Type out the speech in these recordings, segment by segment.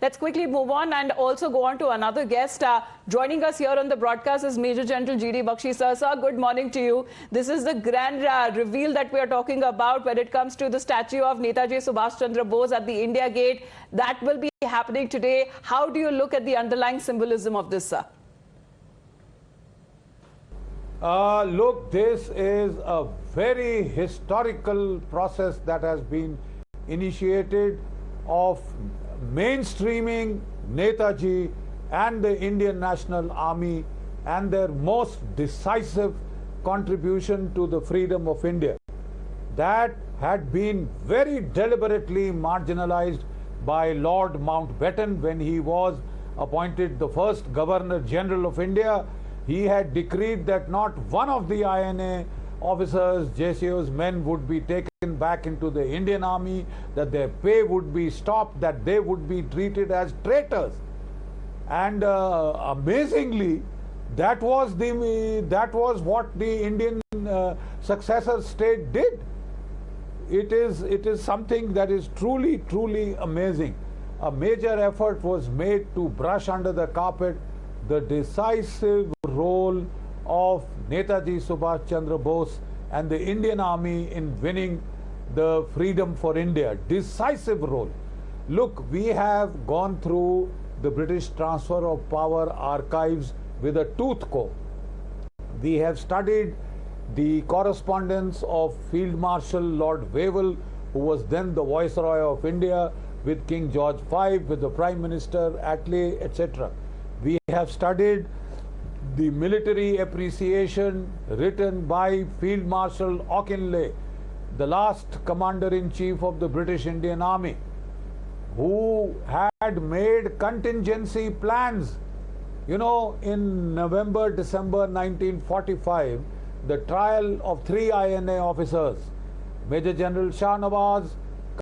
Let's quickly move on and also go on to another guest. Joining us here on the broadcast is Major General GD Bakshi. Sir, good morning to you. This is the grand reveal that we are talking about when it comes to the statue of Netaji Subhash Chandra Bose at the India Gate. That will be happening today. How do you look at the underlying symbolism of this, sir? Look, this is a very historical process that has been initiated of mainstreaming Netaji and the Indian National Army and their most decisive contribution to the freedom of India. That had been very deliberately marginalized by Lord Mountbatten when he was appointed the first Governor General of India. He had decreed that not one of the INA officers, JCO's men, would be taken back into the Indian Army, that their pay would be stopped, that they would be treated as traitors. And amazingly, that was what the Indian successor state did. It is something that is truly amazing. A major effort was made to brush under the carpet the decisive role of Netaji Subhash Chandra Bose and the Indian Army in winning the freedom for India. Decisive role. Look, we have gone through the British transfer of power archives with a tooth comb. We have studied the correspondence of Field Marshal Lord Wavell, who was then the Viceroy of India, with King George V, with the Prime Minister Attlee, etc. We have studied the military appreciation written by Field Marshal Auchinleck, the last Commander-in-Chief of the British Indian Army, who had made contingency plans. You know, in November, December 1945, the trial of 3 INA officers, Major General Shah Nawaz,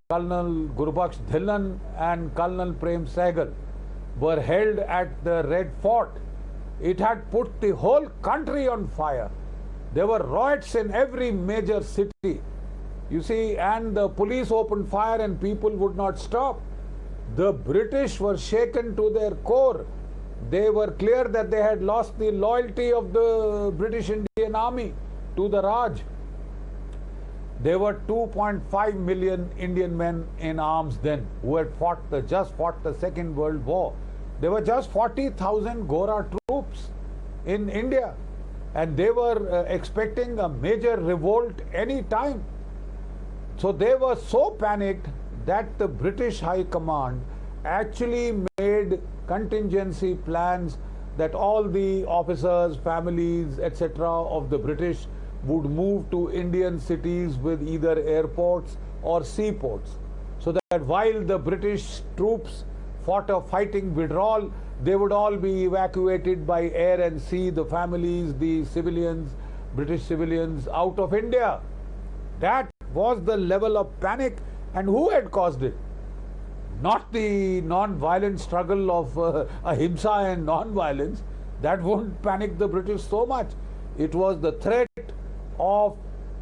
Colonel Gurbaksh Dhillon and Colonel Prem Sehgal, were held at the Red Fort. It had put the whole country on fire. There were riots in every major city, you see, and the police opened fire and people would not stop. The British were shaken to their core. They were clear that they had lost the loyalty of the British Indian Army to the Raj. There were 2.5 million Indian men in arms then who had just fought the Second World War. There were just 40,000 Gora troops in India, and they were expecting a major revolt any time. So they were so panicked that the British High Command actually made contingency plans that all the officers, families, etc. of the British would move to Indian cities with either airports or seaports, so that while the British troops fought a fighting withdrawal, they would all be evacuated by air and sea, the families, the civilians, British civilians, out of India. That was the level of panic. And who had caused it? Not the non-violent struggle of ahimsa and non-violence. That wouldn't panic the British so much. It was the threat of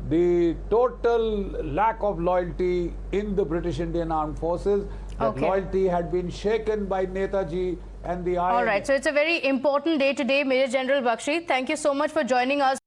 the total lack of loyalty in the British Indian Armed Forces. That loyalty had been shaken by Netaji and the INA. All right, so it's a very important day today, Major General Bakshi. Thank you so much for joining us.